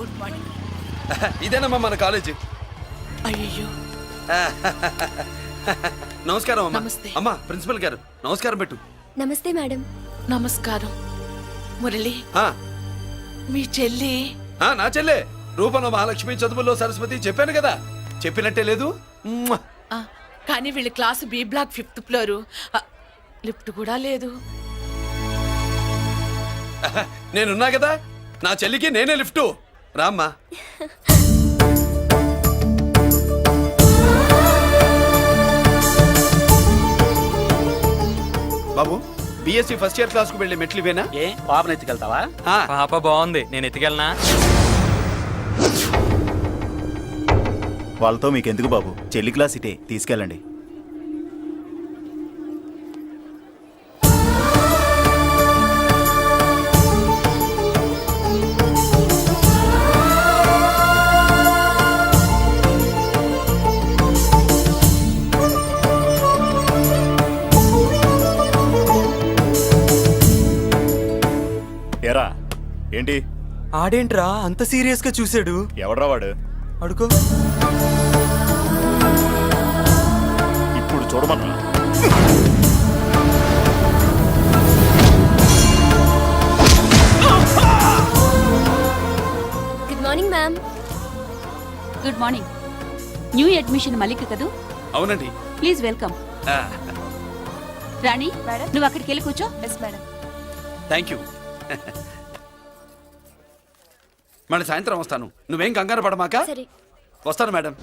Good morning. ఇదేనమ్మా మన college. అయ్యో నమస్కారం అమ్మా. నమస్తే. అమ్మా ప్రిన్సిపల్ గారు నమస్కారం పెట్టు. నమస్తే మేడం. నమస్కారం. మురళి ఆ, మీ చెల్లి నా చెల్లె రూపంలో మహాలక్ష్మి, చదువుల్లో సరస్వతి. చెప్పాను కదా, చెప్పినట్టే లేదు. మ్మ్. ఆ, కానీ వీళ్ళ class B block 5th floor. Lift కూడా లేదు. నేనున్నా కదా, నా చెల్లికి నేనే లిఫ్టు. రామ్మా. బాబు, బిఎస్సి ఫస్ట్ ఇయర్ క్లాస్ కు వెళ్ళే మెట్లు ఇవేనా? ఏ పాపను ఎత్తుకెళ్తావా? పాప బాగుంది, నేను ఎత్తుకెళ్ళనా? వాళ్ళతో మీకెందుకు బాబు, చెల్లి క్లాస్ ఇటే, తీసుకెళ్ళండి. ఎరా ఏంటి? ఆడేంట్రా అంత సీరియస్ గా చూసాడు? ఎవడ్రా వాడు? అడుకో. ఇప్పుడు చూడమన్నా. Good morning ma'am. Good morning. New admission Mallika కదూ? అవునండి. Please welcome. ఆ, రాణి, నువ్వు అక్కడికి వెళ్ళి కూర్చో. Yes madam. Thank you. మళ్ళీ సాయంత్రం వస్తాను, నువ్వేం కంగారు పడమాక. సరే. వస్తాను మేడం.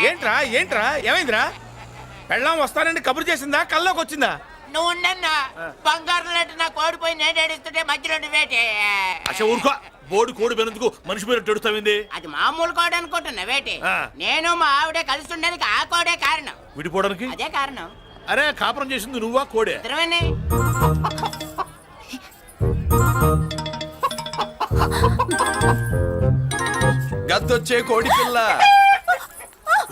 ఏంట్రా ఏంట్రా ఏమైందిరా? పెళ్ళాం వస్తానండి కబురు చేసిందా, కల్లోకి వచ్చిందా? నువ్వు ఉండన్నా బంగారం లాంటి నాకు ఓడిపోయి నేను ఏడుస్తుంటే మధ్యలో నువ్వేటే. అసలు ఊరుకో, బోర్డు కోడి పెనందుకు మనిషి మీద తెడుస్తావింది. అది మామూలు కోడి అనుకుంటున్నా వేటే. ఆ. నేను మా ఆవిడే కలిసి ఉండడానికి ఆ కోడే కారణం. విడిపోవడానికి? అదే కారణం. అరే కాపురం చేసింది నువ్వా కోడే? ఇద్దరమేనే. గద్దొచ్చే కోడి పిల్ల,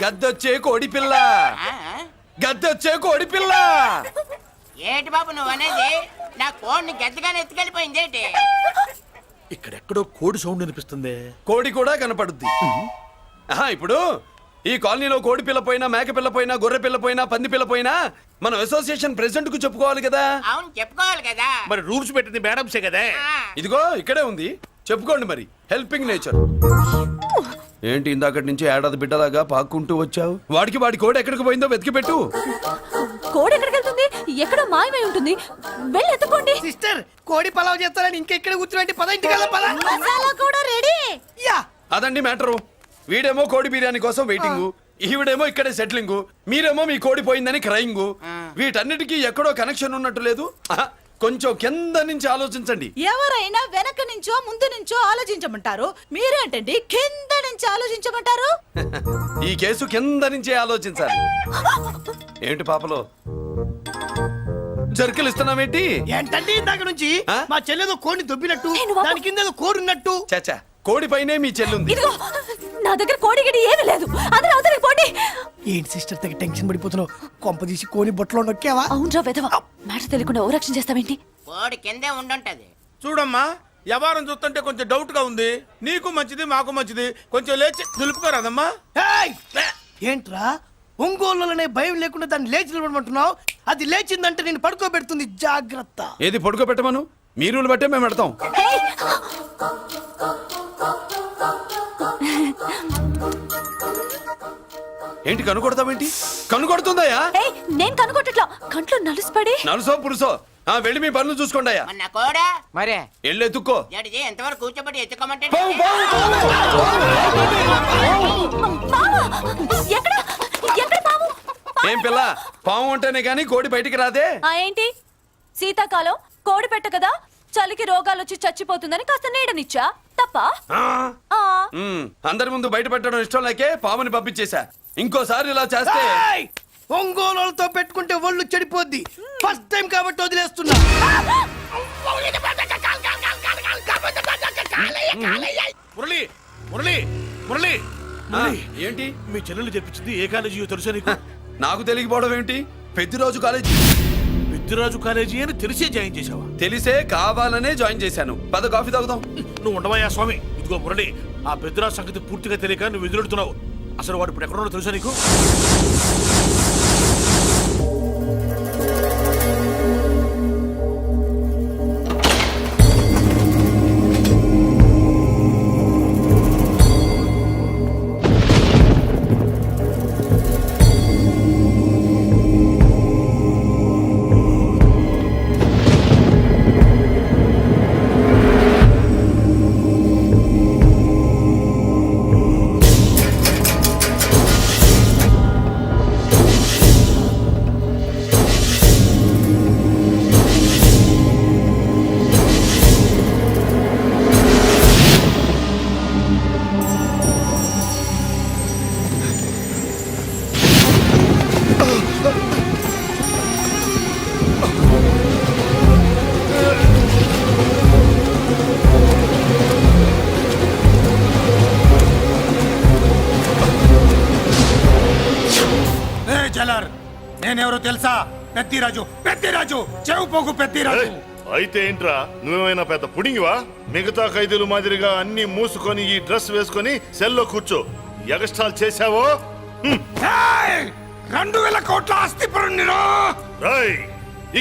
గద్దొచ్చే కోడి పిల్ల, ఆ? గద్దొచ్చే కోడి పిల్ల. ఏటి బాబు నువ్వు అనేది? నా కోడిని గెద్దగానే ఎత్తుకెళ్ళిపోయింది ఏంటి? ఇక్కడెక్కడో కోడి సౌండ్ అనిపిస్తుంది. కోడి కూడా కనపడుద్ది. ఆహా, ఇప్పుడు ఈ కాలనీలో కోడి పిల్ల పోయినా, మేక పిల్ల పోయినా, గొర్రె పిల్ల పోయినా, పంది పిల్ల పోయినా మనం అసోసియేషన్ ప్రెసిడెంట్ కు చెప్పుకోవాలి కదా. అవును చెప్పుకోవాలి కదా. మరి రూల్స్ పెట్టింది మేడంసే కదా. ఆ. ఇదిగో ఇక్కడే ఉంది, చెప్పుకోండి మరి. Helping nature. ఏంటి ఇందాకటి నుంచి ఏడాది బిడ్డలాగా పాక్కుంటూ వచ్చావు? వాడికి వాడి కోడి ఎక్కడికి పోయిందో వెతికి పెట్టు. కోడి ఎక్కడికి వెళ్తుంది? ఎక్కడో మాయమై ఉంటుంది. వెళ్ళి ఎత్తుకోండి. సిస్టర్, కోడి పలావ్ చేస్తారని ఇంకెక్కడ కూర్చోండి. పద ఇంటికి వెళ్దాం, పద. మసాలా కూడా రెడీ. యా. అదండి మ్యాటరు. వీడేమో కోడి బిర్యానీ కోసం వెయిటింగ్, ఈవిడేమో ఇక్కడే సెటిలింగ్, మీరేమో మీ కోడి పోయిందని క్రయింగ్. వీటన్నిటికీ ఎక్కడో కనెక్షన్ ఉన్నట్టు లేదు. ఆహా, కొంచెం కింద నుంచి ఆలోచించండి. ఎవరైనా వెనక నుంచో ముందు నుంచో ఆలోచించమంటారు, మీరేంటండి కింద నుంచి ఆలోచించమంటారు? ఈ కేసు కింద నుంచే ఆలోచించాలి. ఏంటి పాపలో జర్కలు ఇస్తున్నావేంటి? ఏంటండి ఇందాక నుంచి ఆ? మా చెల్లెదో కోడిని దొబ్బినట్టు, నేను బాబు. దాని కింద ఏదో కోడి ఉన్నట్టు. చాచా, కోడి పైనే మీ చెల్లుంది. ఇదిగో నా దగ్గర కోడి గిడి ఏమీ లేదు. అందరూ అవతలికి పోండి. ఏంటి సిస్టర్ తెగ టెన్షన్ పడిపోతున్నావు? కొంప తీసి కోని బొట్టలో నొక్కావా? అవునరా వెధవ, మాట తెలియకుండా ఓ రక్షణ చేస్తావేంటి? కోడి కిందే ఉండుంటది. చూడమ్మా, వ్యవహారం చూస్తుంటే కొంచెం డౌట్ గా ఉంది. నీకు మంచిది, మాకు మంచిది. కొంచెం లేచి నిలుపుకోరాదమ్మా. ఏయ్! ఏంట్రా ఒంగోలులోనే భయం లేకుండా దాన్ని లేచి నిలబడమంటున్నావు? అది లేచిందంటే నేను పడుకోబెడుతుంది, జాగ్రత్త. ఏది పడుకోబెట్టమను, మీ రూల్ బట్టే మేము పెడతాం. ఏంటి కనుకొడతావేంటి? కనుకొడుతుందయ్యా? నేను కనుగొట్టట్లా, కంట్లో నలుసుపడి. నలుసో పురుసో వెళ్ళి మీ పనులు చూసుకోండి అయ్యా. మన కోడా మరే వెళ్ళి ఎత్తుక్కో. జడిది ఎంతవరకు కూర్చోబెట్టి ఎత్తుకోమంటే బావా, ఎక్కడ ఎక్కడ పాము? ఏం పిల్ల, పాము అంటేనే గాని కోడి బయటికి రాదే. ఏంటి శీతాకాలం కోడి పెట్ట కదా, చలికి రోగాలు వచ్చి చచ్చిపోతుందని కాస్త నీడనిచ్చా తప్ప. ఆ. అందరి ముందు బయట పెట్టడం ఇష్టం లేకే పాముని పంపించేశా. ఇంకోసారి ఇలా చేస్తే ఒంగోలులతో పెట్టుకుంటే ఒళ్ళు చెడిపోద్ది. ఫస్ట్ టైం కాబట్టి వదిలేస్తున్నా. మురళి మురళి మురళి ఆ, ఏంటి మీ చెల్లెలు చెప్పించింది ఏ కాలేజీ తెలుసా నీకు? నాకు తెలియకపోవడం ఏంటి? పెద్దిరాజు కాలేజ్. పెద్దిరాజు కాలేజీ అని తెలిసే జాయిన్ చేసావా? తెలిసే కావాలనే జాయిన్ చేశాను. పద కాఫీ తాగుదాం. నువ్వు ఉండవయ్యా స్వామి. ఇదిగో మురళి, ఆ పెద్దిరాజు సంగతి పూర్తిగా తెలియక నువ్వు ఎదురెడుతున్నావు. అసలు వాడు ఇప్పుడు ఎక్కడున్నాడో తెలుసా నీకు? నేనెవరో తెలుసా? పెద్దిరాజు, పెద్దిరాజు, చెవు పోగు పెద్దిరాజు. అయితే ఏంట్రా, నువ్వేమైనా పెద్ద పుడింగివా? మిగతా ఖైదీలు మాదిరిగా అన్ని మూసుకొని ఈ డ్రెస్ వేసుకొని సెల్లో కూర్చో. ఎగస్ట్రాల్ చేశావో 2000 కోట్ల ఆస్తి పరుణ్ణిరా. రాయ్,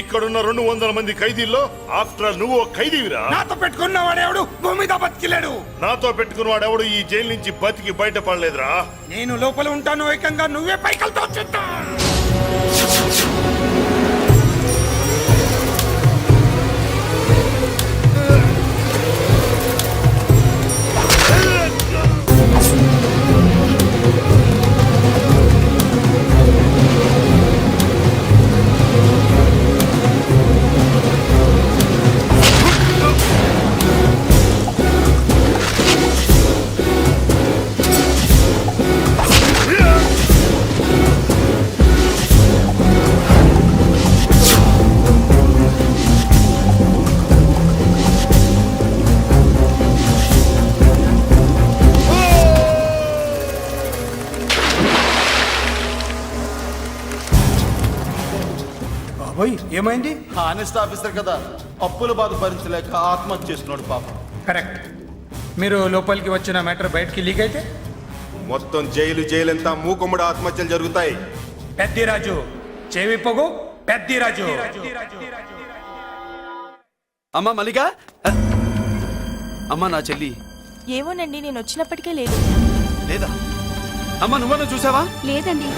ఇక్కడున్న 200 మంది ఖైదీల్లో ఆఫ్టర్ ఆల్ నువ్వు ఒక ఖైదీవిరా. నాతో పెట్టుకున్నవాడెవడు భూమి మీద బతికిలేడు. నాతో పెట్టుకున్నవాడెవడు ఈ జైలు నుంచి బతికి బయటపడలేదురా. నేను లోపల ఉంటాను, ఏకంగా నువ్వే పైకలతో వచ్చేస్తా. ఏమైంది? హానెస్ట్ ఆఫీసర్ కదా, అప్పుల బాధ భరించలేక ఆత్మహత్య చేసుకున్నాడు పాపం. కరెక్ట్. మీరు లోపలికి వచ్చిన మ్యాటర్ బయటికి లీక్ అయితే మొత్తం జైలు అంతా మూకుమ్మడి ఆత్మహత్యలు జరుగుతాయి. పెద్దిరాజు, చెవి పొగు పెద్దిరాజు. అమ్మా మల్లిక, అమ్మా నా చెల్లి ఏమోనండి, నేను వచ్చినప్పటికే లేదు. లేదా? అమ్మా నువ్వన్నా చూసావా? లేదండి.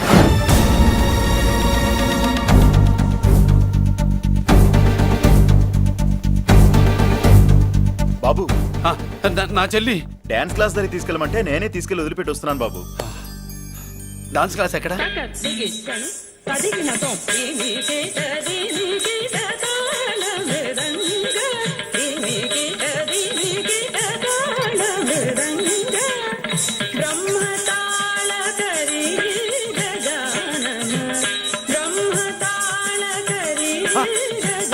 బాబు, నా చెల్లి డాన్స్ క్లాస్ దగ్గర తీసుకెళ్ళమంటే నేనే తీసుకెళ్ళి వదిలిపెట్టి వస్తున్నాను బాబు. డాన్స్ క్లాస్ ఎక్కడ?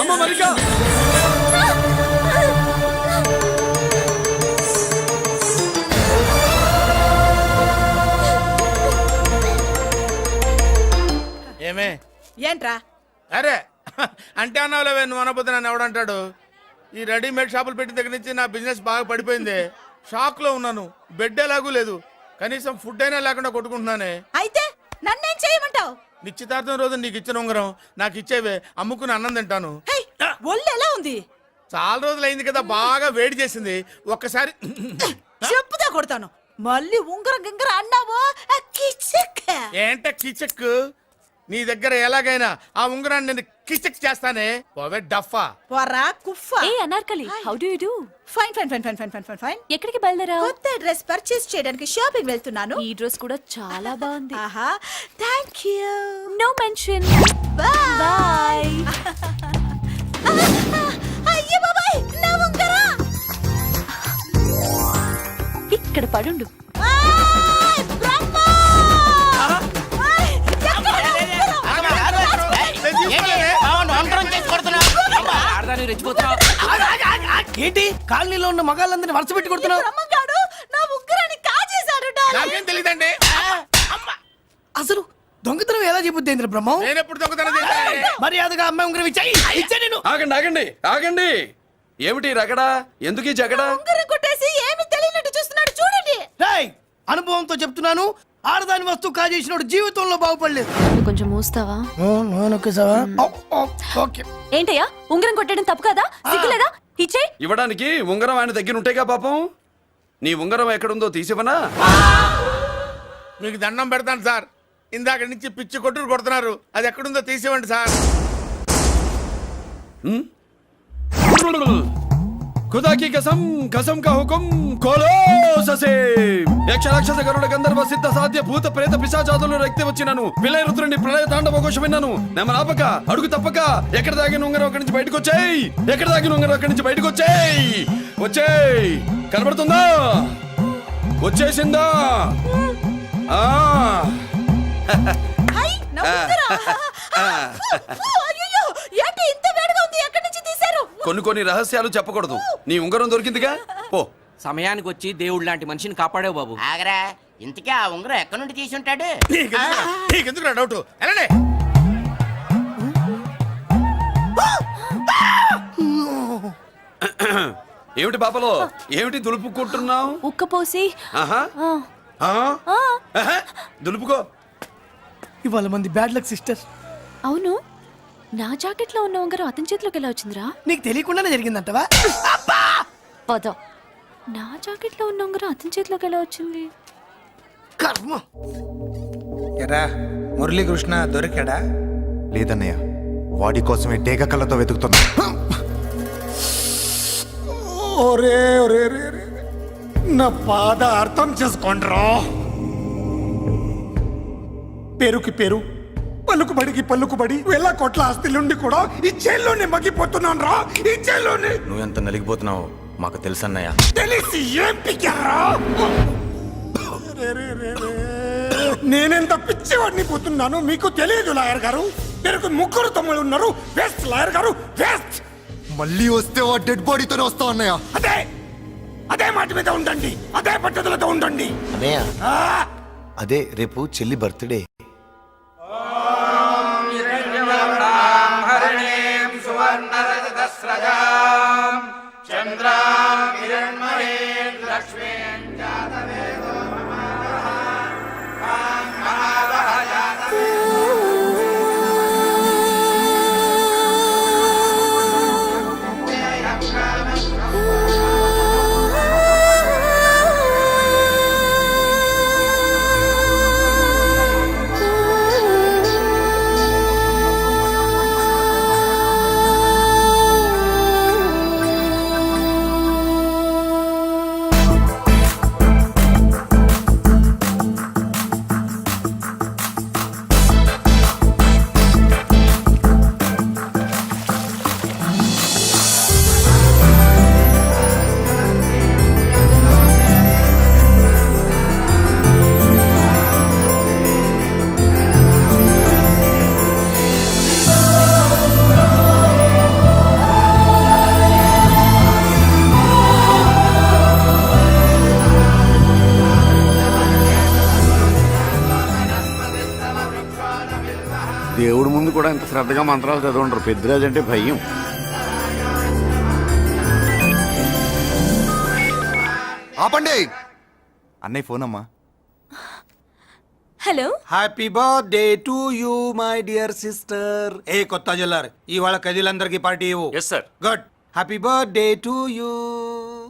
అమ్మ మల్లిక, ఏమే? ఏంట్రా? అరే అంటే అన్నావులేవే, నువ్వు అనబోద్దు నన్ను ఎవడంటాడు. ఈ రెడీమేడ్ షాపులు పెట్టిన దగ్గర నుంచి నా బిజినెస్ బాగా పడిపోయింది. షాక్ లో ఉన్నాను, బెడ్ ఎలాగూ లేదు, కనీసం ఫుడ్ అయినా లేకుండా కొట్టుకుంటున్నానే. అయితే నన్నేం చేయమంటావు? నిశ్చితార్థం రోజు నీకు ఇచ్చిన ఉంగరం నాకు ఇచ్చేవే, అమ్ముకుని అన్నం తింటాను. ఒళ్ళు ఎలా ఉంది? చాలా రోజులు అయింది కదా, బాగా వేడి చేసింది. ఒక్కసారి చెప్పుదా కొడతాను. మళ్ళీ ఉంగరం గింగర అన్నావో ఏంట కిచెక్. నీ దగ్గర ఎలాగైనా ఆ ఉంగరాన్ని నేను కిచక్ చేస్తానే పోవే డఫా. పోరా కుఫ్ఫా. ఏ Anarkali, how do you do? Fine fine fine fine fine fine fine fine. ఎక్కడికి బయలుదేరావు? కొత్త డ్రెస్ పర్చేస్ చేయడానికి షాపింగ్ వెళ్తున్నాను. ఈ డ్రెస్ కూడా చాలా బాగుంది. ఆహా, thank you. No mention. Bye. Bye. అయ్యో బాబాయ్, నా ఉంగరా. ఇక్కడ పడుండు. ఆయ్, బ్రహ్మ! ఆయ్, ఎక్కడ నా ఉంగరం? ఏంటి కాలనీలో ఉన్న మగాళ్ళందరినీ వరుస పెట్టి కొడుతున్నావు? బ్రహ్మంగాడు నా ఉంగరాన్ని కాజేశాడు డార్లింగ్. నాకేం తెలియదండి. అసలు దొంగతనం ఎలా చెబుద్ది బ్రహ్మం? నేను ఎప్పుడు దొంగతనం చేశాను? మర్యాదగా అమ్మాయి ఉంగరం ఇచ్చా నేను. ఆగండి ఆగండి ఆగండి. ఏమిటి రగడా? ఎందుకు ఈ జగడా? ఉంగరం కొట్టేసి ఏమీ తెలియనట్టు చూస్తున్నాడు చూడండి. రేయ్, అనుభవంతో చెప్తున్నాను, ఆడదాని వస్తువు కాజేసినోడు జీవితంలో బాగుపడలేదు. కొంచెం మూస్తావా? ఓకే. ఏంటయ్యా, ఉంగరం కొట్టడం తప్పు కదా? సిగ్గులేదా? ఇచ్చే. ఇవ్వడానికి ఉంగరం ఆయన దగ్గర ఉంటేగా పాపం. నీ ఉంగరం ఎక్కడుందో తీసివనా? మీకు దండం పెడతాను సార్, ఇందాక నుంచి పిచ్చి కొట్టుడు కొడుతున్నారు, అది ఎక్కడుందో తీసివ్వండి సార్. खुदा की कसम कसम का हुकुम खोलो ससे యక్ష రాక్షస గరుడ గంధర్వ సిద్ధ సాధ్య భూత ప్రేత పిశాచాదులు రక్తి వచ్చినాను విలయ రుద్రుని ప్రళయ తాండవ ఘోషం విన్నాను. నెమలాపక అడుగు తప్పక ఎక్కడ దాగిన ఉంగరం అక్కడి నుంచి బయటకు వచ్చేయ్. ఎక్కడ దాగిన ఉంగరం అక్కడి నుంచి బయటకు వచ్చేయ్. వచ్చేయ్. కనబడుతుందా? వచ్చేసిందా? ఆ హై, నా ఉంగరం. అయ్యో, ఏంటి ఇంత వేడిగా ఉంది? ఎక్కడి నుంచి తీశారు? కొన్ని రహస్యాలు చెప్పకూడదు. నీ ఉంగరం దొరికిందిగా, పో. సమయానికి వచ్చి దేవుడు లాంటి మనిషిని కాపాడావు బాబు. ఆగరా, ఇంతకీ ఆ ఉంగరం ఎక్కడి నుండి తీసి ఉంటాడు? నీకెందుకు డౌట్? వెళ్ళండి. ఏమిటి పాపలో, ఏమిటి దులుపుకుంటున్నావు? ఉక్కపోసి. ఆహా. ఆహా. దులుపుకో. ఇవాళ మంది బ్యాడ్ లక్ సిస్టర్. అవును, నా జాకెట్ లో ఉన్న ఉంగరం అతని చేతిలోకి ఎలా వచ్చిందిరా? నీకు తెలియకుండానే జరిగిందంటవా? పద. నా జాకెట్ లో ఉన్న ఉంగరం అతని చేతిలోకి ఎలా వచ్చింది? కర్మ. ఎరా మురళీకృష్ణ దొరికాడా? లేదన్నయ్య, వాడి కోసమే డేగ కళ్ళతో వెతుకుతున్నా. ఒరే ఒరే రే రే, నా బాధ అర్థం చేసుకోండిరా. పేరుకి పేరు, పలుకుబడికి పలుకుబడి, వేల కోట్ల ఆస్తిలుండి కూడా ఈ జైల్లోనే మగ్గిపోతున్నాను రా. ఈ జైల్లోనే. నువ్వెంత నలిగిపోతున్నావు మాకు తెలుసన్నయ్య. తెలిసి ఏం పిక్కారా? నేనెంత పిచ్చివాడిని పోతున్నాను మీకు తెలియదు లాయర్ గారు. పేరుకు ముగ్గురు తమ్ముళ్ళు ఉన్నారు. వేస్ట్ లాయర్ గారు, వేస్ట్. మళ్ళీ వస్తే ఆ డెడ్ బాడీతోనే వస్తావు అన్నయ్య. అదే మాట మీద ఉండండి, అదే పట్టుదలతో ఉండండి. అన్నయ్య, అదే రేపు చెల్లి బర్త్డే. దేవుడి ముందు కూడా ఇంత శ్రద్ధగా మంత్రాలు చదవంటారు. పెద్దరాజు అంటే భయం. ఆపండి. అన్నయ్య ఫోన్ అమ్మా. Hello. Happy birthday to you my dear sister. ఏ కొత్త జల్లర్, ఇవాళ కదిలందరికీ పార్టీ ఇవ్వు. Yes sir. Good. Happy birthday to you.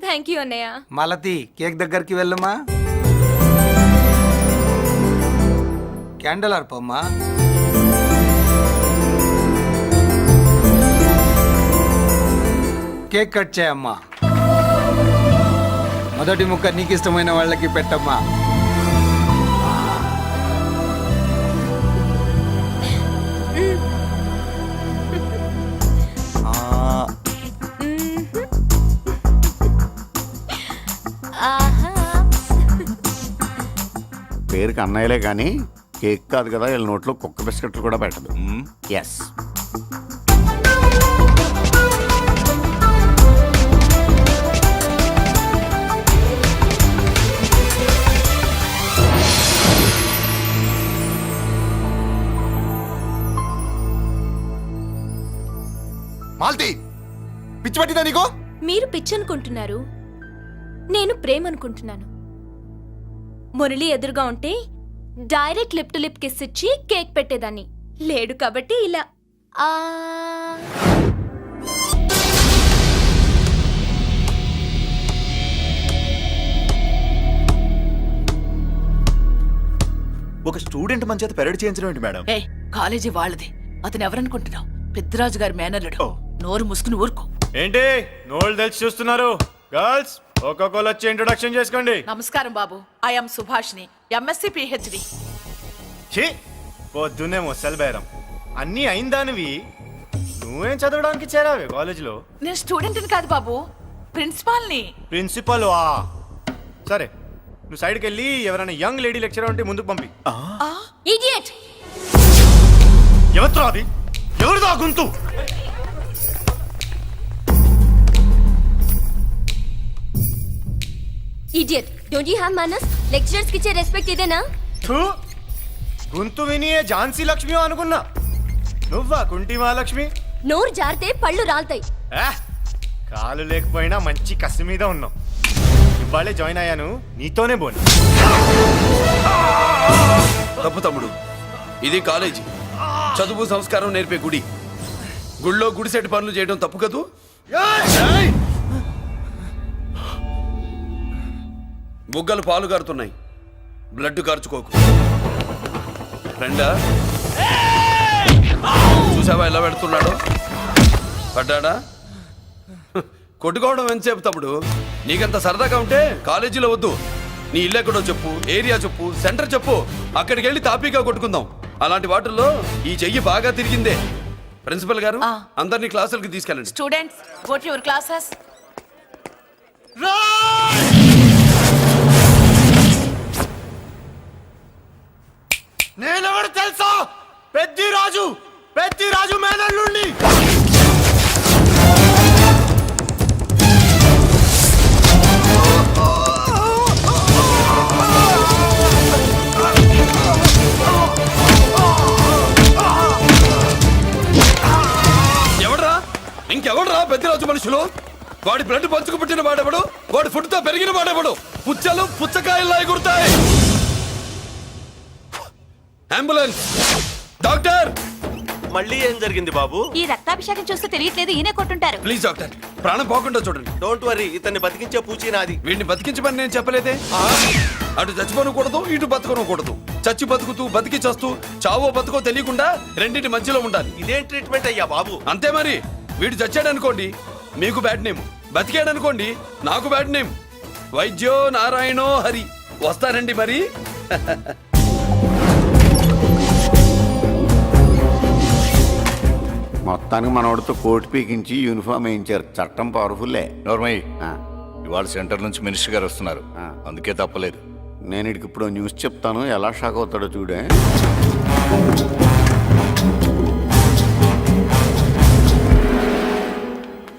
Thank you అన్నయ్య. మాలతి, కేక్ దగ్గరికి వెళ్ళమ్మా. క్యాండల్ ఆర్పమ్మా. కేక్ కట్ చేయమ్మా. మొదటి ముక్క నీకు ఇష్టమైన వాళ్ళకి పెట్టమ్మా. పేరుకి అన్నయ్యలే కానీ కేక్ కాదు కదా, వీళ్ళ నోట్లో కుక్క బిస్కెట్లు కూడా పెట్టదు. ఎస్. మాల్తి, పిచ్చి పట్టిందా నీకు? మీరు పిచ్చి అనుకుంటున్నారు, నేను ప్రేమ అనుకుంటున్నాను. మురళి ఎదురుగా ఉంటే direct lip to lip kiss ఇచ్చి కేక్ పెట్టేదాన్ని. లేడు కాబట్టి ఇలా ఒక స్టూడెంట్ మన చేత పెరడ్ చేయించడం ఏంటి మేడం? ఏ కాలేజీ వాళ్ళది, అతను ఎవరనుకుంటున్నావు? పెద్దరాజు గారి మేనల్లుడు. నోరు ముసుకుని ఊరుకో. ఏంటి నోళ్ళు తెచ్చి చూస్తున్నారు? గర్ల్స్ ఒక్కొక్కరు వచ్చి ఇంట్రొడక్షన్ చేసుకోండి. నమస్కారం బాబు, ఐఎమ్ సుభాష్ని, ఎంఎస్సి పిహెచ్డి. పొద్దున్నే ముసలి బేరం అన్నీ అయిందానివి, నువ్వేం చదవడానికి చేరావే కాలేజీలో? నేను స్టూడెంట్ని కాదు బాబు, ప్రిన్సిపాల్ని. ప్రిన్సిపల్ సరే, నువ్వు సైడ్కి వెళ్ళి ఎవరైనా యంగ్ లేడీ లెక్చరర్ ఉంటే ముందుకు పంపి. ఇడియట్! ఎవరితో అది? ఎవరిదో ఆ గొంతు? ఇడియట్! డోంట్ యు హావ్ మనస్? లెక్చరర్స్ కి ఇచ్చే రెస్పెక్ట్ ఇదేనా? గొంతు విని ఝాన్సీ లక్ష్మి అనుకున్నా, నువ్వా కుంటి మహాలక్ష్మి? నోరు జారితే పళ్ళు రాల్తాయి. కాలు లేకపోయినా మంచి కసి మీద ఉన్నావు. ఇవాళే జాయిన్ అయ్యాను, నీతోనే బోని. తప్పు తమ్ముడు, ఇది కాలేజీ, చదువు సంస్కారం నేర్పే గుడి. గుళ్ళో గుడిసెట్ పనులు చేయడం తప్పు కదూ? బుగ్గలు పాలు గారుతున్నాయి, బ్లడ్ కార్చుకోకు. ఫ్రెండా, చూసావా ఎలా పెడుతున్నాడు? పడ్డాడా? కొట్టుకోవడం ఎంతసేపు తమ్ముడు? నీకంత సరదాగా ఉంటే కాలేజీలో వద్దు. నీ ఇల్లు ఎక్కడో చెప్పు, ఏరియా చెప్పు, సెంటర్ చెప్పు, అక్కడికి వెళ్ళి తాపీగా కొట్టుకుందాం. అలాంటి వాటిల్లో ఈ చెయ్యి బాగా తిరిగిందే. ప్రిన్సిపల్ గారు, అందరినీ క్లాసులకి తీసుకెళ్ళండి. Students, go to your classes. నేనెవరు తెలుసా? పెద్దిరాజు మేనల్లుండి. ఇంకెవడరా పెద్దరాజు మనుషులు? వాడి బ్లడ్ పంచుకు పుట్టిన వాడెవడు? వాడి ఫుడ్తో పెరిగిన వాడెవడు? పుచ్చలు పుచ్చకాయల్లా ఎగురుతాయి. అంబులెన్స్! డాక్టర్! మళ్ళీ ఏం జరిగింది బాబు? ఈ రక్తాభిషేకం చూస్తే తెలియట్లేదు, ఈయనే కొట్టుంటారు. ప్లీజ్ డాక్టర్, ప్రాణం పోకుండా చూడండి. డోంట్ వరీ, ఇతన్ని బతికించే పూచి నాది. వీడిని బతికించమని నేను చెప్పలేదే. అటు చచ్చిపోనకూడదు, ఇటు బతకనకూడదు. చచ్చి బతుకుతూ బతికి చస్తూ చావో బతుకో తెలియకుండా రెండింటి మధ్యలో ఉండాలి. ఇదేం ట్రీట్మెంట్ అయ్యా బాబు? అంతే మరి. వీడు చచ్చాడనుకోండి మీకు బ్యాడ్ నేమ్, బతికాడనుకోండి నాకు బ్యాడ్ నేమ్. వైద్యో నారాయణో హరి. వస్తారండి మరి. మొత్తానికి మనోడితో కోట్ పీకించి యూనిఫామ్ వేయించారు. చట్టం పవర్ఫుల్లే. నోర్మయ్య, ఇవాళ సెంటర్ నుంచి మినిస్టర్ గారు వస్తున్నారు, అందుకే తప్పలేదు. నేను ఇడికి ఇప్పుడు న్యూస్ చెప్తాను, ఎలా షాక్ అవుతాడో చూడే.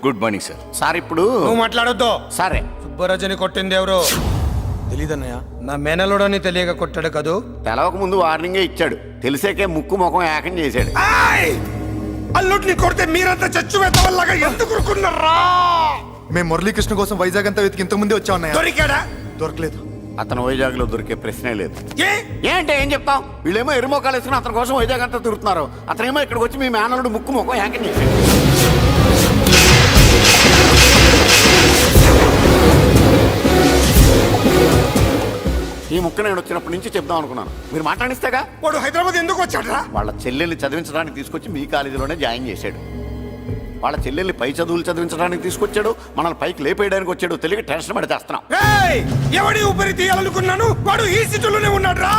Good morning sir. సార్ ఇప్పుడు నువ్వు మాట్లాడొద్దు. సరే, సుబ్బరాజుని కొట్టింది ఎవరు? తెలీదన్నయ్య, నా మేనలోడని తెలియక కొట్టాడు కదూ. తెలవక ముందు వార్నింగే ఇచ్చాడు, తెలిసాకే ముక్కు ముఖం ఏకం చేశాడు. అల్లుడిని కొడితే మీరంతా చచ్చు వెతవల్లాగా ఎందుకు ఊరుకున్నారా? మేము మురళీకృష్ణ కోసం వైజాగ్ అంతా వెతికి ఇంతకు ముందే వచ్చా ఉన్నాయా? దొరికాడా? దొరకలేదు. అతను వైజాగ్ లో దొరికే ప్రశ్నే లేదు. ఏ ఏంటే ఏం చెప్తాం? వీళ్ళేమో ఎరుమొక్కలు వేసుకుని అతని కోసం వైజాగ్ అంతా తిరుగుతున్నారు. అతనేమో ఇక్కడికి వచ్చి మీ మేనలుడు ముక్కు ముఖం ఏకం చేశాడు. ఈ ముక్క నేను వచ్చినప్పటి నుంచి చెప్దాం అనుకున్నాను, మీరు మాట్లాడిస్తేగా. వాడు హైదరాబాద్ ఎందుకు వచ్చాడరా? వాళ్ళ చెల్లెల్ని చదివించడానికి తీసుకొచ్చి మీ కాలేజీలోనే జాయిన్ చేశాడు. వాళ్ళ చెల్లెల్ని పై చదువులు చదివించడానికి తీసుకొచ్చాడు, మనల్ని పైకి లేపేయడానికి వచ్చాడు, తెలియక టెన్షన్ పడి చేస్తున్నాం. ఏయ్! ఎవడి ఊపిరి తీయాలనుకున్నాను వాడు ఈ సిటీలోనే ఉన్నాడు రా.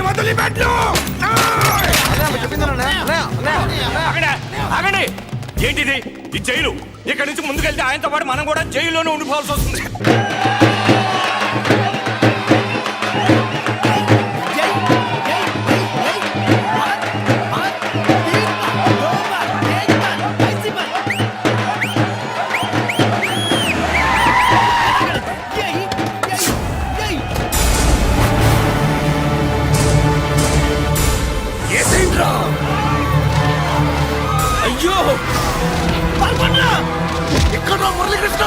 వదిలిపెట్టు. ఆగండి, ఏంటిది? ఈ జైలు. ఇక్కడి నుంచి ముందుకెళ్తే ఆయనతో పాటు మనం కూడా జైల్లోనే ఉండిపోవాల్సి వస్తుంది. అయ్యో ఇక్కడ మురళీకృష్ణ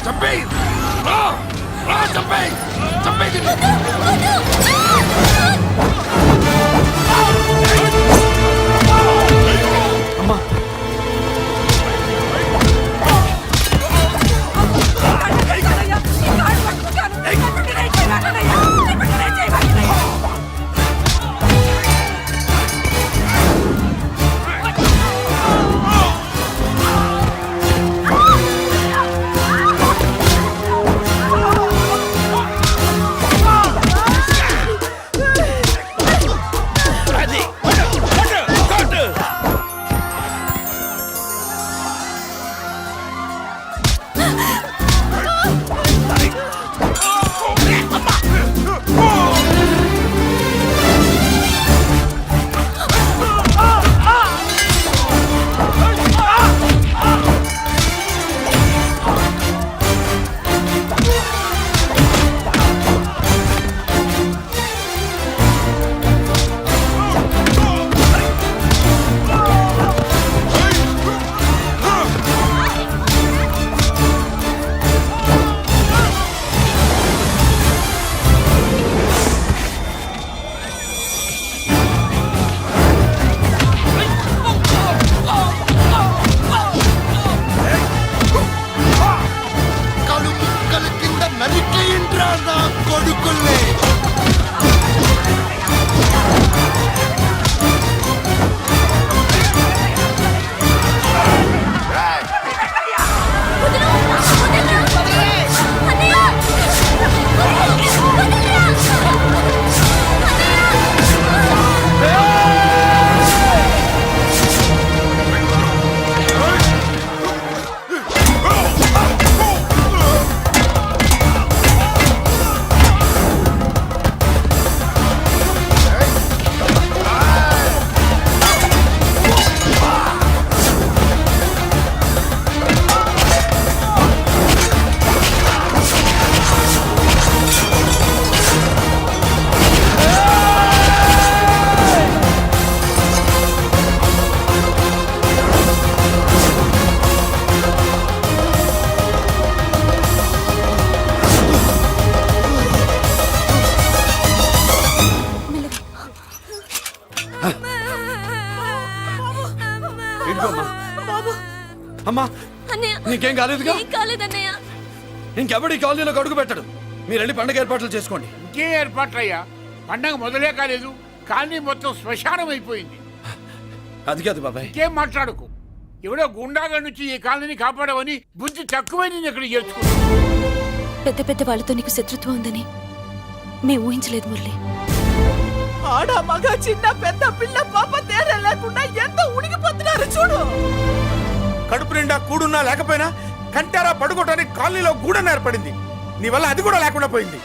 చంపేయ్. చంపేయ్. అమ్మా అమ్మా నీకేం కాలేదుగా? కాలేదన్నయ్య. ఇంకెవడి కాలనీలో అడుగు పెట్టడు. మీరు వెళ్ళి పండుగ ఏర్పాట్లు చేసుకోండి. ఇంకే ఏర్పాట్లయ్యా? పండగ మొదలే కాలేదు, కానీ మొత్తం శ్మశానం అయిపోయింది. అది కాదు బాబాయ్. ఇంకేం మాట్లాడుకు. ఎవడో గుండాగా నుంచి ఈ కాలనీని కాపాడవని బుద్ధి తక్కువై నేను ఇక్కడ చేర్చుకున్నా. పెద్ద పెద్ద వాళ్ళతో నీకు శత్రుత్వం ఉందని మేము ఊహించలేదు మురళి. ఆడ మగ చిన్న పెద్ద పిల్ల పాప తేడా లేకుండా ఎంత ఉడికిపోతున్నారు చూడు. కడుపు నిండా కూడున్నా లేకపోయినా కంటారా పడుకోవటానికి కాలనీలో గూడెం ఏర్పడింది. నీ వల్ల అది కూడా లేకుండా పోయింది.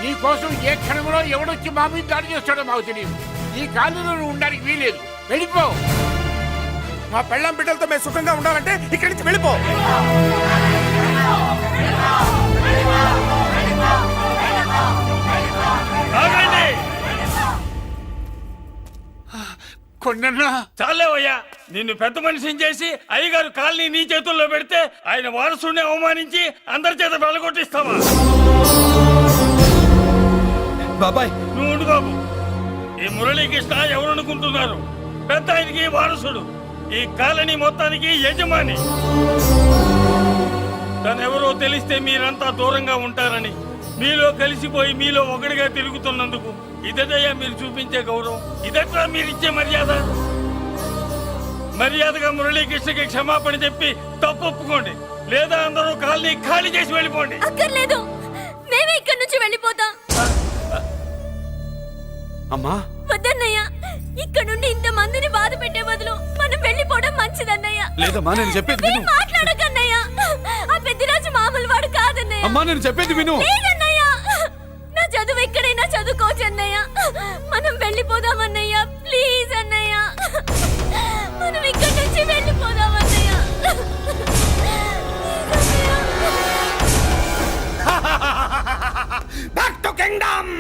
నీ కోసం ఏ క్షణంలో ఎవడొచ్చి మా మీద దాడి చేస్తాడో మాకు తెలియదు. ఈ కాలనీలో నువ్వు ఉండడానికి వీలేదు. వెళ్ళిపో. మా పెళ్ళాం బిడ్డలతో మేము సుఖంగా ఉండాలంటే ఇక్కడి నుంచి వెళ్ళిపో. కొండన్నా చాలేవయ్యా, నిన్ను పెద్ద మనిషిని చేసి అయ్యగారు కాలనీ నీ చేతుల్లో పెడితే ఆయన వారసుని అవమానించి అందరి చేత వెళ్ళగొట్టిస్తావా? బాబాయ్ నువ్వు ఉండు బాబు. ఈ మురళీకృష్ణ ఎవరనుకుంటున్నారు? పెద్ద ఆయనకి వారసుడు, ఈ కాలనీ మొత్తానికి యజమాని. తనెవరో తెలిస్తే మీరంతా దూరంగా ఉంటారని మీలో కలిసిపోయి మీలో ఒకటిగా తిరుగుతున్నందుకు ఇదయ్యా మీరు చూపించే గౌరవం, ఇదట్లా మీరు ఇచ్చే మర్యాద. మర్యాదగా మురళీకృష్ణకి క్షమాపణ చెప్పి తప్పు ఒప్పుకోండి, లేదా అందరూ కాలనీ ఖాళీ చేసి వెళ్ళిపోండి. అక్కర్లేదు, మేమే ఇక్కడి నుంచి వెళ్ళిపోతాం. అమ్మా వద్దన్నయ్య, ఇక్కడ నుండి ఇంత మందిని బాధ పెట్టే బదులు మనం వెళ్ళిపోవడం మంచిదన్నయ్య. లేదమ్మా, నేను చెప్పేది విను. మాట్లాడకన్నయ్య, ఆ పెద్దిరాజు మామూలు వాడు కాదన్నయ్య. అమ్మా నేను చెప్పేది విను. లేదన్నయ్య, నా చదువు ఎక్కడైనా చదువుకోవచ్చు అన్నయ్య. మనం వెళ్ళిపోదామన్నయ్య, ప్లీజ్ అన్నయ్య. మనం ఇక్కడి నుంచి వెళ్ళిపోదామన్నయ్య. Back to kingdom.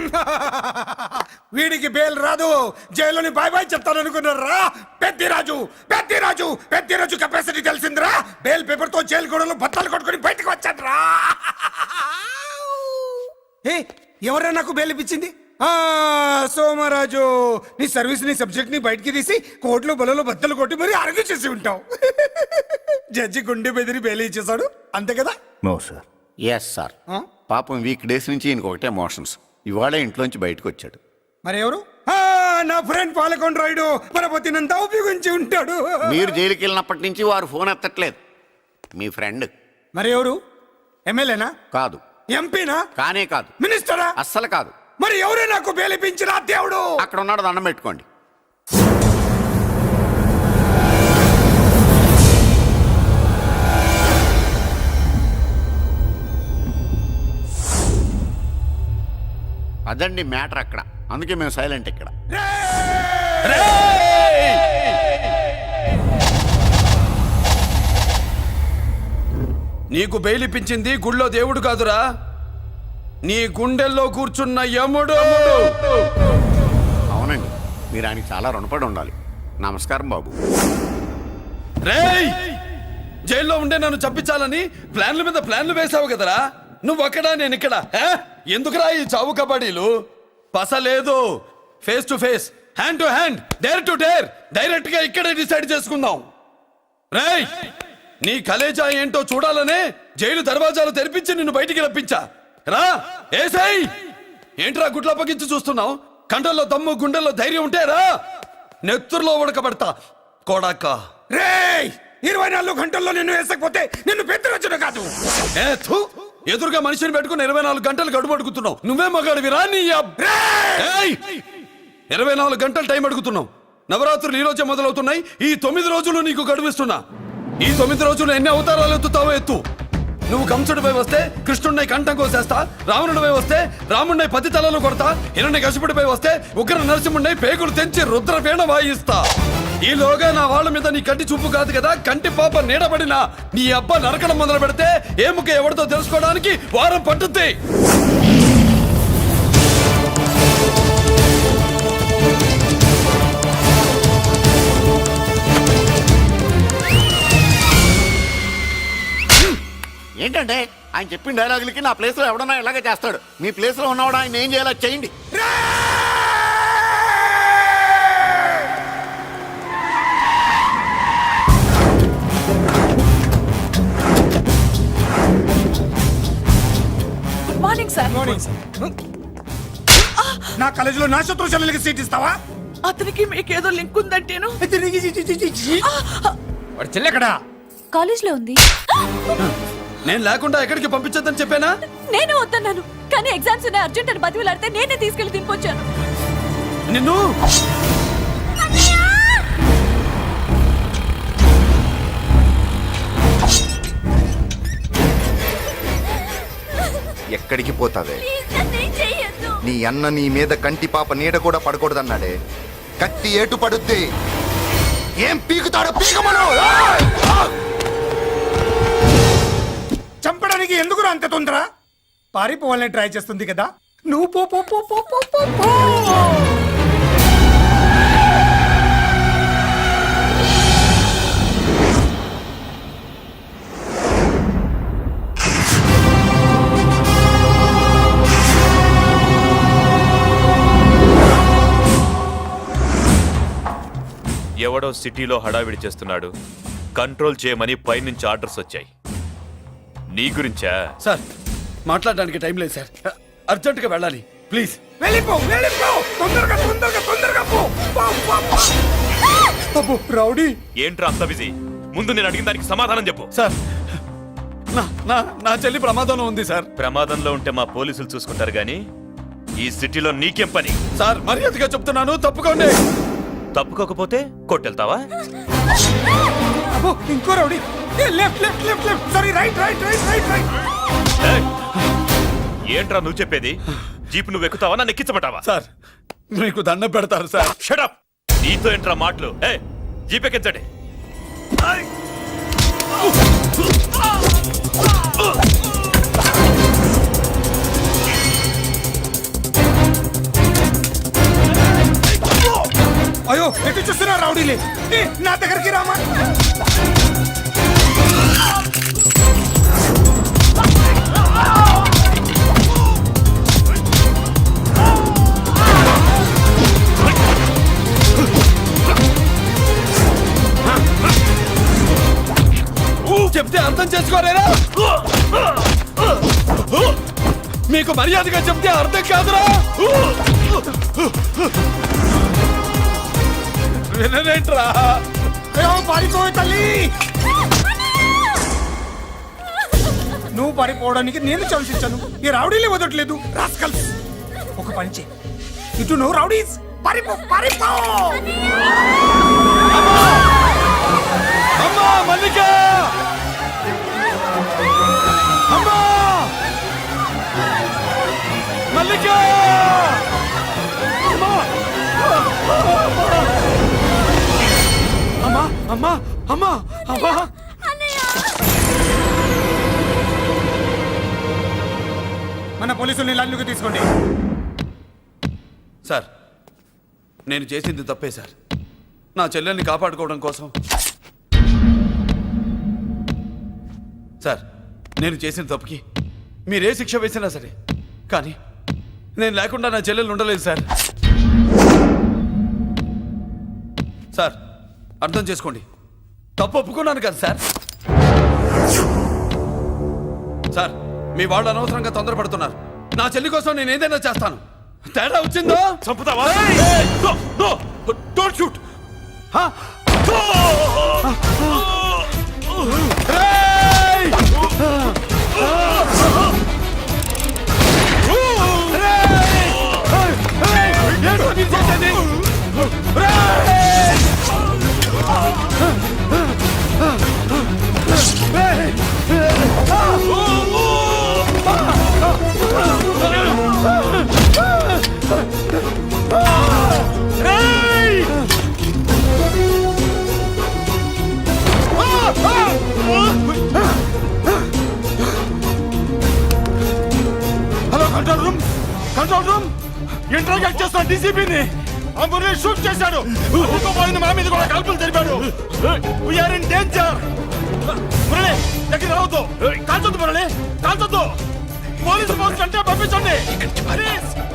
వీడికి బెయిల్ రాదు, జైల్లోని బాయ్ బాయ్ చెప్తాను అనుకున్నారా? పెద్దిరాజు పెద్దిరాజు పెద్దిరాజు కెపాసిటీ తెలిసిందిరా. బెయిల్ పేపర్ తో జైలు గోడలు బట్టలు కొట్టుకుని బయటకు వచ్చాడ్రా. ఏ ఎవరా నాకు బెయిల్ ఇప్పించింది? సోమరాజు, నీ సర్వీస్ నీ సబ్జెక్ట్ ని బయటికి తీసి కోర్టులో బలలో బద్దలు కొట్టి మరి అరుగు చేసి ఉంటావు. జడ్జి గుండె బెదిరి బెయిల్ ఇచ్చేసాడు, అంతే కదా? No sir. Yes sir. పాపం వీక్ డేస్ నుంచి ఈయనకు ఒకటే ఎమోషన్స్. ఇవాళ ఇంట్లోంచి బయటకు వచ్చాడు. మరి ఎవరు? నా ఫ్రెండ్ పాలకొండ రాయుడు మన పొత్తినంత ఉపయోగించి ఉంటాడు. మీరు జైలుకి వెళ్ళినప్పటి నుంచి వారు ఫోన్ ఎత్తట్లేదు. మీ ఫ్రెండ్. మరి ఎవరు? ఎమ్మెల్యేనా? కాదు. ఎంపీనా? కానే కాదు. మినిస్టరా? అస్సలు కాదు. మరి ఎవరే నాకు బేలిపించిన దేవుడు? అక్కడ ఉన్నాడు, దండం పెట్టుకోండి. అదండి మ్యాటర్ అక్కడ. అందుకే మేము సైలెంట్ ఇక్కడ. నీకు బెయిల్ ఇప్పించింది గుళ్ళో దేవుడు కాదురా, నీ గుండెల్లో కూర్చున్న యముడు. అవునండి, మీరు ఆయనకి చాలా రుణపడి ఉండాలి. నమస్కారం బాబు. రేయ్, జైల్లో ఉండే నన్ను చంపించాలని ప్లాన్ల మీద ప్లాన్లు వేసావు కదరా. నువ్వక్కడా నేను ఇక్కడ. ఎందుకురా ఈ చావు కబడ్డీలు? పస లేదు, face to face, hand to hand, dare to dare, direct గా ఇక్కడే డిసైడ్ చేసుకుందాం. రేయ్, నీ కలేజా ఏంటో చూడాలనే జైలు దర్వాజాలు తెరిపించి నిన్ను బయటికి రప్పించా. రా ఏసై. ఏంట్రా గుడ్ల పగించి చూస్తున్నావు? కండల్లో దమ్ము, గుండెల్లో ధైర్యం ఉంటే రా, నెత్తురులో ఉడకబడతా కొడాక. రేయ్, 24 గంటల్లో నిన్ను వేసకపోతే నిన్ను పెద్దరొచ్చుడు కాదు. ఎదురుగా మనిషిని పెట్టుకుని 24 గంటలు గడుపు అడుగుతున్నావు. నువ్వే మగాడివిరా నీ 24 గంటలు టైం అడుగుతున్నావు. నవరాత్రులు ఈ రోజే మొదలవుతున్నాయి. ఈ 9 రోజులు నీకు గడువిస్తున్నా. ఈ 9 రోజులు ఎన్ని అవతారాలు ఎత్తుతావో ఎత్తు. నువ్వు కంసుడిపై వస్తే కృష్ణుడిని కంఠం కోసేస్తా, రావణుడిపై వస్తే రాముడిని 10 తలలు కొడతా, హిరణ్య కశిపుడిపై వస్తే ఉగ్ర నరసింహుడిని పేగులు తెంచి రుద్రవీణ వాయిస్తా. ఈలోగా నా వాళ్ళ మీద నీ కంటి చూపు కాదు కదా, కంటి పాప నీడబడినా నీ అబ్బ నరకడం మొదలు పెడితే ఏముక ఎవరితో తెలుసుకోవడానికి వారం పట్టుద్ది. ఏంటంటే ఆయన చెప్పిన డైలాగులకి నా ప్లేస్ లో ఎవడన్నా ఇలాగే చేస్తాడు. మీ ప్లేస్ లో ఉన్నవాడు ఆయన ఏం చేయాలో చేయండి. Good morning sir. నా కాలేజీలో నా శత్రు చెల్లెలకి సీట్ ఇస్తావా? అతనికి మీకేదో లింక్ ఉందంటేను. వాడు చెల్లెక్కడా? కాలేజ్ లో ఉంది. నేను లేకుండా ఎక్కడికి పంపించొద్దని చెప్పానా? నేను వద్దన్నాను, కానీ ఎగ్జామ్స్ ఉన్నాయి అర్జెంట్ అని బతిలాడితే నేనే తీసుకెళ్లి దింపొచ్చాను. నిన్ను ఎక్కడికి పోతావే? నీ అన్న నీ మీద కంటి పాప నీడ కూడా పడకూడదన్నాడే. కత్తి ఏటు పడుద్ది. ఏం పీకుతాడో పీకమను. చంపడానికి ఎందుకు అంత తొందర? పారిపోవాలని ట్రై చేస్తుంది కదా. నువ్వు పో పో పో పో పో పో పో. ఎవడో సిటీలో హడావిడి చేస్తున్నాడు, కంట్రోల్ చేయమని పైనుంచి ఆర్డర్స్ వచ్చాయి. నీ గురించా? సార్, మాట్లాడడానికి టైం లేదు సార్. అర్జెంటుగా వెళ్ళాలి ప్లీజ్. వెళ్ళిపో వెళ్ళిపో, తొందరగా తొందరగా తొందరగా పో. పో, పో, పో. అబ్బో, రౌడీ. ఏంట్రా అంత బిజీ? ముందు నేను అడిగిన దానికి సమాధానం చెప్పు. సార్ నా చెల్లి ప్రమాదంలో ఉంది సార్. ప్రమాదంలో ఉంటే మా పోలీసులు చూసుకుంటారు గానీ ఈ సిటీలో నీకేం పని? సార్ మర్యాదగా చెప్తున్నాను, తప్పుకోండి. తప్పుకోకపోతే కొట్టెళ్తావా? అబ్బో, ఇంకో rowdy. Left left left left, sorry right right right right right. ఏయ్! ఏంట్రా నువ్వు చెప్పేది? జీప్ నువ్వు ఎక్కుతావా, నన్ను ఎక్కించమంటావా? సార్ మీకు దండం పెడతారు సార్. షడప్! నీతో ఏంట్రా మాటలు? జీప్ ఎక్కించండి. అయ్యో, ఎటు చూస్తున్నా రౌడీలే. నా దగ్గరికి రామా. చెప్తే అర్థం చేసుకోలేరా? మీకు మర్యాదగా చెప్తే అర్థం కాదురా? వినరేంట్రా? పారిపోయి తల్లి, నువ్వు పారిపోవడానికి నేను చంపించాను. ఈ రౌడీలే వదలట్లేదు. రాస్కల్స్, ఒక పని చేయి, ఇటు నువ్వు రౌడీస్ పారిపో పారిపో. అమ్మా మల్లిక! అమ్మా మల్లిక! అమ్మా అమ్మా అమ్మా అమ్మా! మన పోలీసుల్ని లైన్లోకి తీసుకోండి. సార్ నేను చేసింది తప్పే సార్. నా చెల్లెల్ని కాపాడుకోవడం కోసం. సార్ నేను చేసిన తప్పుకి మీరే శిక్ష వేసినా సరే, కానీ నేను లేకుండా నా చెల్లెలు ఉండలేదు సార్. సార్ అర్థం చేసుకోండి, తప్పు ఒప్పుకున్నాను కదా సార్. సార్ మీ వాళ్ళు అనవసరంగా తొందరపడుతున్నారు. నా చెల్లి కోసం నేను ఏదైనా చేస్తాను. తేడా వచ్చిందో చంపుతావా? Don't shoot. Hello control room, control room. Interrogate చేస్తాను డీసీపీని. మురళి షూట్ చేశాడు. పోయింది, మా మీద కూడా కాల్పులు జరిపాడు. We are in danger. మురళి దగ్గర రావద్దు. కాల్చొద్దు మురళి, కాల్చొద్దు. పోలీసు ఫోర్స్ అంటే పంపించండి.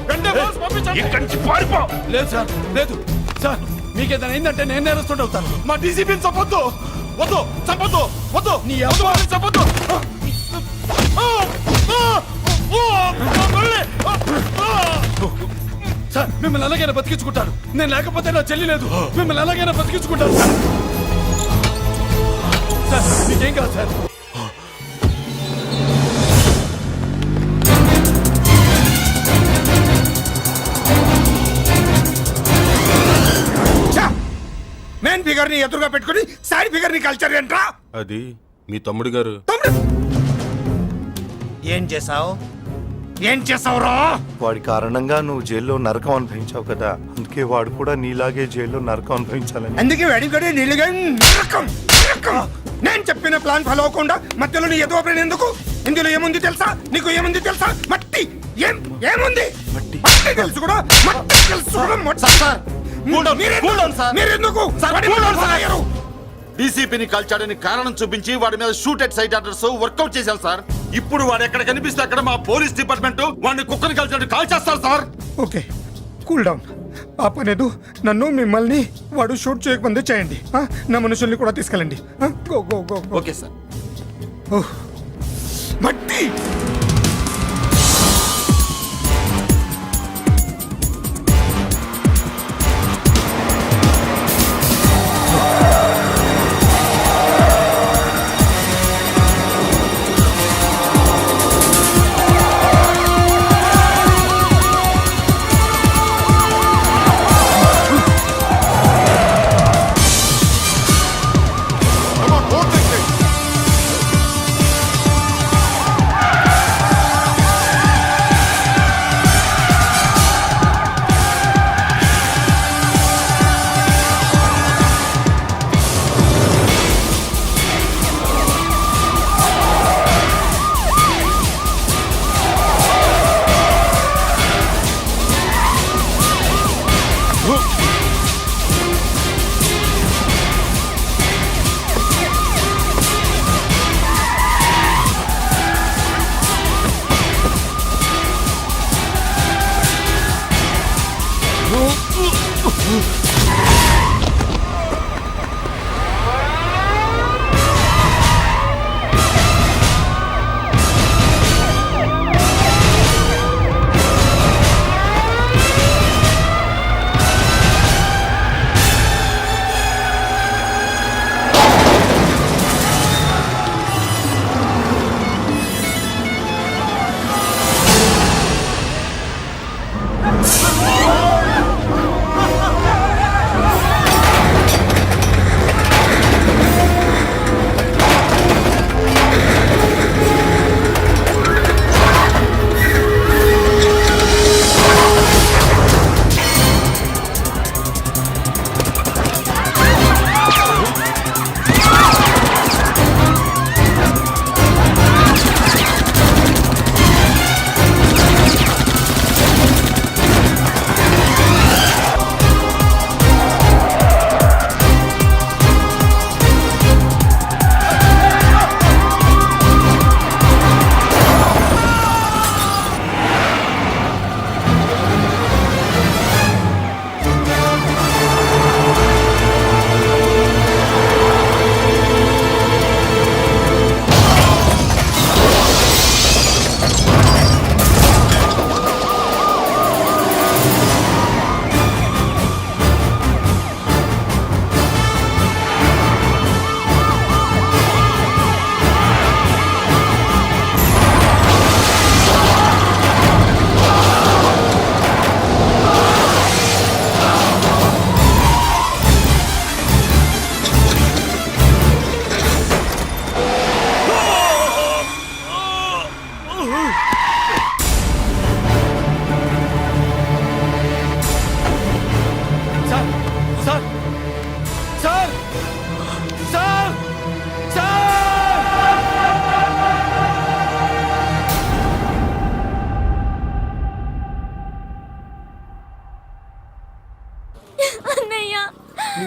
వెంటనే ఫోర్స్ పంపించండి. ఇక్కడి నుంచి పారిపో. లేదు సార్, లేదు సార్. మీకేదైనా అయిందంటే నేను నేరస్తుడు అవుతాను. మా డీసీపీని చంపొద్దు. వద్దు, చంపొద్దు, వద్దు. నీ ఎవరు చంపొద్దు. సార్ మిమ్మల్ని ఎలాగైనా బతికించుకుంటాను. నేను లేకపోతే నా చెల్లి లేదు. మిమ్మల్ని ఎలాగైనా బతికించుకుంటాను సార్. సార్ మీకేం కాదు సార్. మెయిన్ ఫిగర్ ని ఎదురుగా పెట్టుకుని సైడ్ ఫిగర్ ని కల్చర్ ఏంట్రా? అది మీ తమ్ముడు గారు. ఏం చేసావు? ఏం చేసావురా? వాడి కారణంగా నువ్వు జైల్లో నరకం అనుభవించావు కదా, అందుకే వాడు కూడా నీలాగే జైల్లో నరకం అనుభవించాలని. అందుకే వెడిగడే నీళ్ళుగా నరకం నరకం. నేను చెప్పిన ప్లాన్ ఫాలో అవ్వకుండా మధ్యలో నీ ఎదురు ఓపెన్ ఎందుకు? ఇందులో ఏముంది తెలుసా? నీకు ఏముంది తెలుసా? మట్టి. ఏముంది? మట్టి తెలుసు కూడా, మట్టి తెలుసు కూడా. మీరెందుకు డీసీపీని కాల్చాడని కారణం చూపించి వాడి మీద shoot at sight orders work out చేశాను సార్. ఇప్పుడు వాడు ఎక్కడ కనిపిస్తే అక్కడ మా పోలీస్ డిపార్ట్మెంట్ వాడిని కుక్కని కాల్చాడు కాల్ చేస్తారు సార్. Okay, cool down. ఆ పనేదు నన్ను మిమ్మల్ని వాడు షూట్ చేయకముందే చేయండి. నా మనుషుల్ని కూడా తీసుకెళ్ళండి. Go go go. Okay sir. మట్టి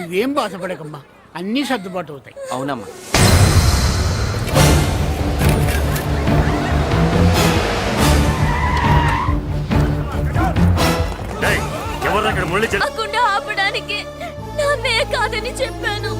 నువ్వేం బాధపడకమ్మా, అన్నీ సర్దుబాటు అవుతాయి. అవునమ్మా. ఎవరు అక్కడ మురళి కాకుండా ఆపడానికి నాన్నే కాదని చెప్పాను.